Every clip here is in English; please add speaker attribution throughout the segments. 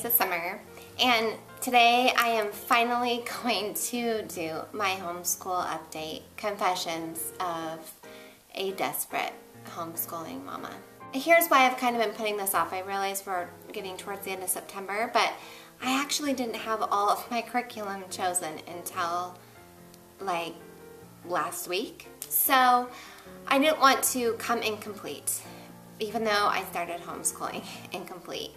Speaker 1: days of summer, and today I am finally going to do my homeschool update, confessions of a desperate homeschooling mama. Here's why I've kind of been putting this off. I realize we're getting towards the end of September, but I actually didn't have all of my curriculum chosen until like last week. So I didn't want to come incomplete, even though I started homeschooling incomplete.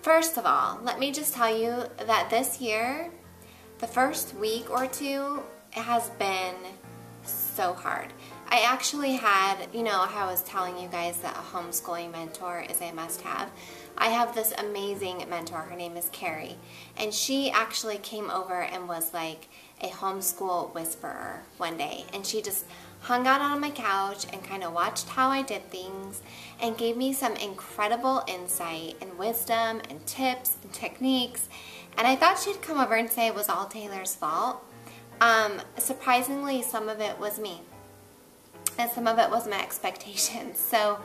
Speaker 1: First of all, let me just tell you that this year, the first week or two, it has been so hard. I actually had, you know how I was telling you guys that a homeschooling mentor is a must-have. I have this amazing mentor, her name is Carrie, and she actually came over and was like a homeschool whisperer one day, and she just hung out on my couch and kind of watched how I did things and gave me some incredible insight and wisdom and tips and techniques, and I thought she'd come over and say it was all Taylor's fault. Surprisingly, some of it was me, and some of it was my expectations. So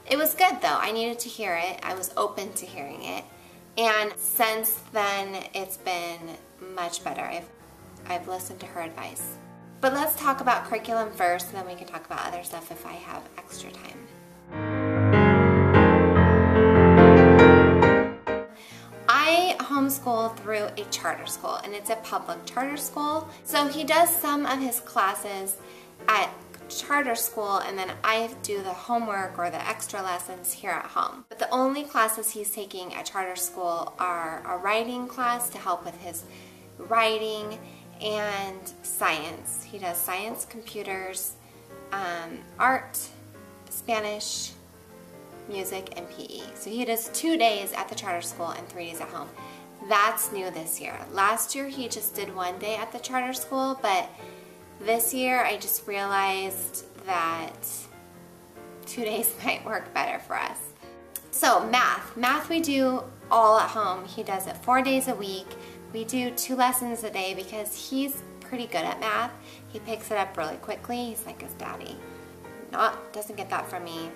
Speaker 1: it was good though. I needed to hear it. I was open to hearing it. And since then, it's been much better. I've listened to her advice. But let's talk about curriculum first, and then we can talk about other stuff if I have extra time. I homeschool through a charter school, and it's a public charter school. So he does some of his classes at charter school, and then I do the homework or the extra lessons here at home. But the only classes he's taking at charter school are a writing class to help with his writing and science. He does science, computers, art, Spanish, music, and PE. So he does 2 days at the charter school and 3 days at home. That's new this year. Last year he just did 1 day at the charter school, but this year I just realized that 2 days might work better for us. So math we do all at home. He does it 4 days a week. We do 2 lessons a day because he's pretty good at math. He picks it up really quickly. He's like his daddy. Doesn't get that from me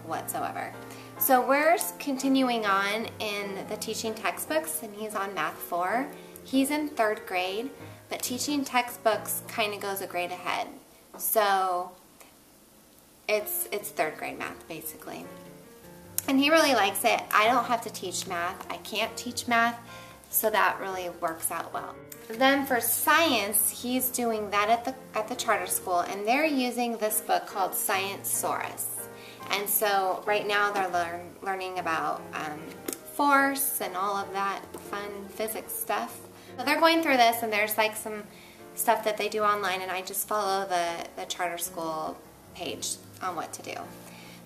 Speaker 1: whatsoever. So we're continuing on in the teaching textbooks, and he's on math 4. He's in 3rd grade, but teaching textbooks kind of goes a grade ahead. So it's 3rd grade math basically. And he really likes it. I don't have to teach math. I can't teach math. So that really works out well. Then for science, he's doing that at the charter school, and they're using this book called Science-saurus. And so right now they're learning about force and all of that fun physics stuff. So they're going through this, and there's like some stuff that they do online, and I just follow the charter school page on what to do.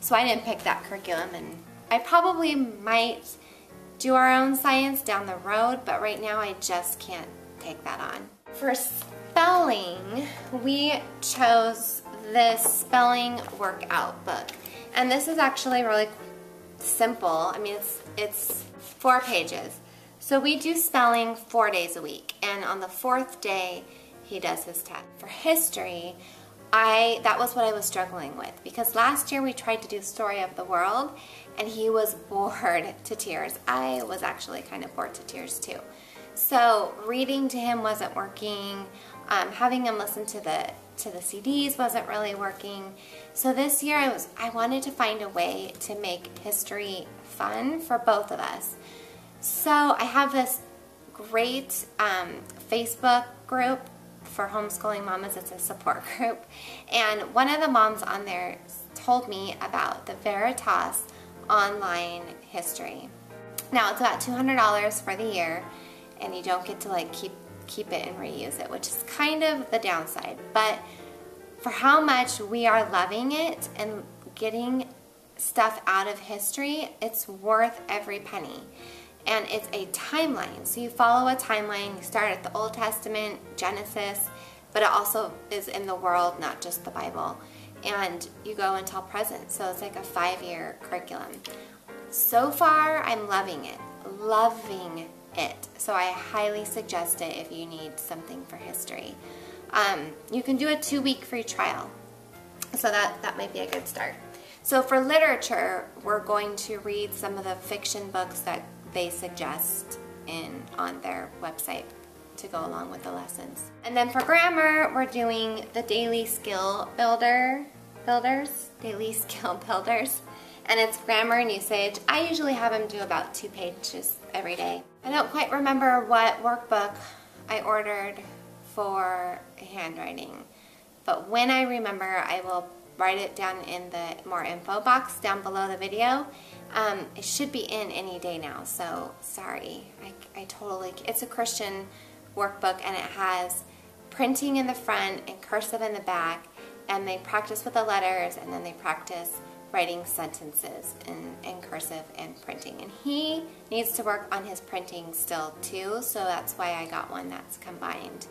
Speaker 1: So I didn't pick that curriculum, and I probably might do our own science down the road, but right now I just can't take that on. For spelling, we chose this spelling workout book, and this is actually really simple. I mean, it's 4 pages. So we do spelling 4 days a week, and on the 4th day he does his test. For history, that was what I was struggling with, because last year we tried to do Story of the World, and he was bored to tears. I was actually kind of bored to tears too. So reading to him wasn't working. Having him listen to the CDs wasn't really working. So this year I wanted to find a way to make history fun for both of us. So I have this great Facebook group for homeschooling mamas. It's a support group, and one of the moms on there told me about the Vitacost online history. Now it's about $200 for the year, and you don't get to like keep it and reuse it, which is kind of the downside. But for how much we are loving it and getting stuff out of history, it's worth every penny. And it's a timeline. So you follow a timeline. You start at the Old Testament, Genesis, but it also is in the world, not just the Bible. And you go until present. So it's like a 5-year curriculum. So far, I'm loving it. Loving it. So I highly suggest it if you need something for history. You can do a 2-week free trial. So that might be a good start. So for literature, we're going to read some of the fiction books that they suggest on their website to go along with the lessons. And then for grammar, we're doing the daily skill builders, and it's grammar and usage. I usually have him do about 2 pages every day. I don't quite remember what workbook I ordered for handwriting, but when I remember, I will write it down in the more info box down below the video. It should be in any day now, so sorry. I totally, it's a Christian workbook, and it has printing in the front and cursive in the back, and they practice with the letters, and then they practice writing sentences in cursive and printing. And he needs to work on his printing still too, so that's why I got one that's combined.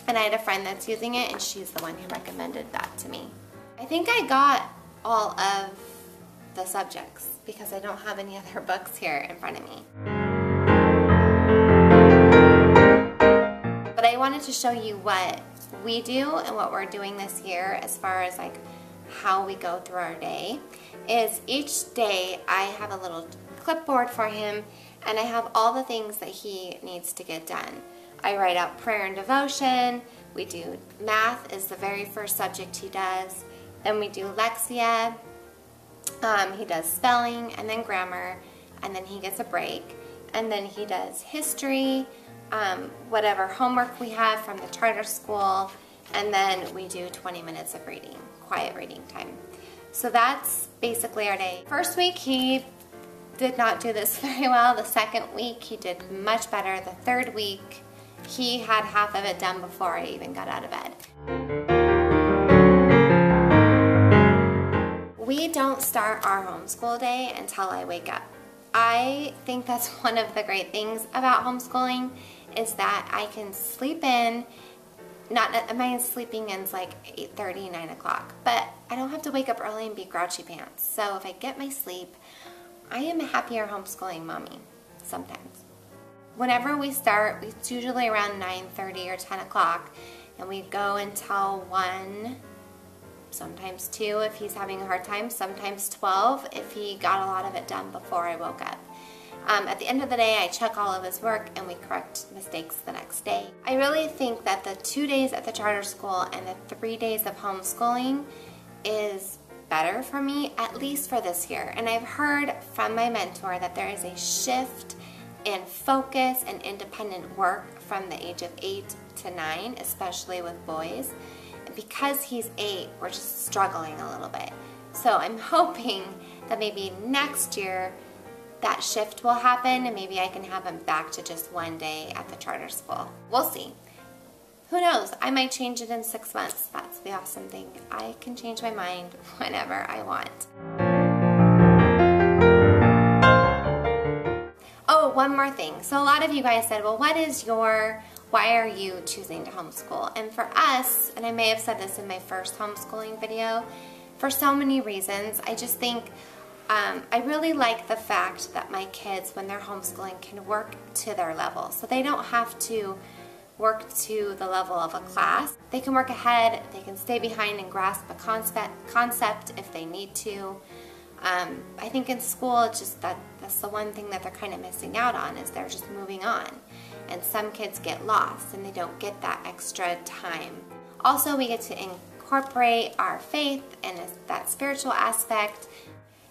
Speaker 1: And I had a friend that's using it, and she's the one who recommended that to me. I think I got all of the subjects because I don't have any other books here in front of me. But I wanted to show you what we do and what we're doing this year as far as like how we go through our day. Is each day I have a little clipboard for him, and I have all the things that he needs to get done. I write out prayer and devotion. We do math is the very first subject he does. Then we do Lexia. He does spelling and then grammar, and then he gets a break. And then he does history, whatever homework we have from the charter school, and then we do 20 minutes of reading, quiet reading time. So that's basically our day. First week he did not do this very well. The second week he did much better. The third week he had half of it done before I even got out of bed. We don't start our homeschool day until I wake up. I think that's one of the great things about homeschooling is that I can sleep in. My sleeping in's like 8:30, 9 o'clock, but I don't have to wake up early and be grouchy pants. So if I get my sleep, I am a happier homeschooling mommy sometimes. Whenever we start, it's usually around 9:30 or 10 o'clock, and we go until 1, sometimes 2 if he's having a hard time, sometimes 12 if he got a lot of it done before I woke up. At the end of the day, I check all of his work and we correct mistakes the next day. I really think that the 2 days at the charter school and the 3 days of homeschooling is better for me, at least for this year. And I've heard from my mentor that there is a shift in focus and independent work from the age of 8 to 9, especially with boys. And because he's 8, we're just struggling a little bit. So I'm hoping that maybe next year that shift will happen and maybe I can have him back to just 1 day at the charter school. We'll see. Who knows? I might change it in 6 months. That's the awesome thing. I can change my mind whenever I want. Oh, one more thing. So a lot of you guys said, well, why are you choosing to homeschool? And for us, and I may have said this in my first homeschooling video, for so many reasons, I just think I really like the fact that my kids, when they're homeschooling, can work to their level. So they don't have to work to the level of a class. They can work ahead, they can stay behind and grasp a concept if they need to. I think in school, it's just that's the one thing that they're kind of missing out on, is they're just moving on. And some kids get lost and they don't get that extra time. Also, we get to incorporate our faith and that spiritual aspect.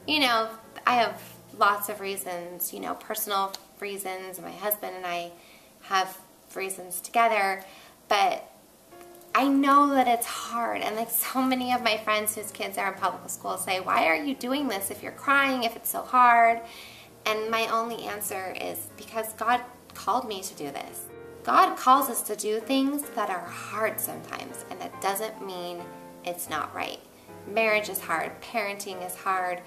Speaker 1: You know, I have lots of reasons, you know, personal reasons. My husband and I have reasons together, but I know that it's hard. And like so many of my friends whose kids are in public school say, why are you doing this if you're crying, if it's so hard? And my only answer is because God called me to do this. God calls us to do things that are hard sometimes, and that doesn't mean it's not right. Marriage is hard, parenting is hard,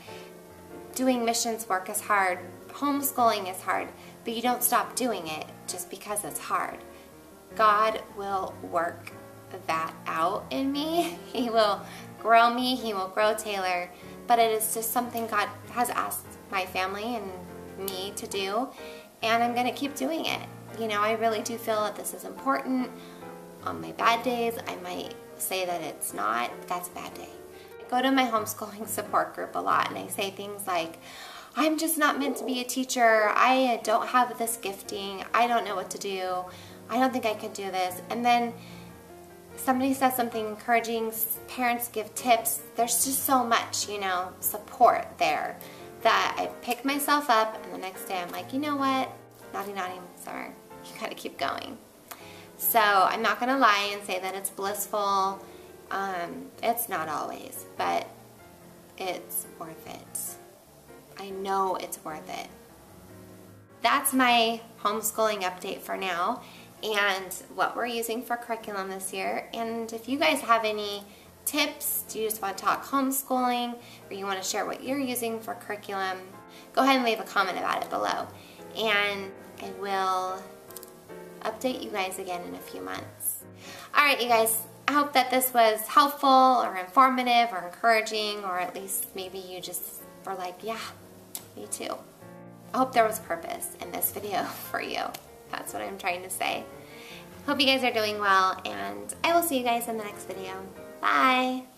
Speaker 1: doing missions work is hard, homeschooling is hard, but you don't stop doing it just because it's hard. God will work that out in me. He will grow me, He will grow Taylor, but it is just something God has asked my family and me to do, and I'm going to keep doing it. You know, I really do feel that this is important. On my bad days, I might say that it's not. That's a bad day. I go to my homeschooling support group a lot and I say things like, I'm just not meant to be a teacher. I don't have this gifting. I don't know what to do. I don't think I can do this. And then somebody says something encouraging, parents give tips. There's just so much, you know, support there that I pick myself up, and the next day I'm like, you know what? Naughty, naughty, summer. You gotta keep going. So I'm not gonna lie and say that it's blissful. It's not always, but it's worth it. I know it's worth it. That's my homeschooling update for now and what we're using for curriculum this year. And if you guys have any tips, do you just want to talk homeschooling, or you want to share what you're using for curriculum, go ahead and leave a comment about it below. And I will update you guys again in a few months. Alright, you guys, I hope that this was helpful or informative or encouraging, or at least maybe you just were like, yeah, me too. I hope there was purpose in this video for you. That's what I'm trying to say. Hope you guys are doing well, and I will see you guys in the next video. Bye!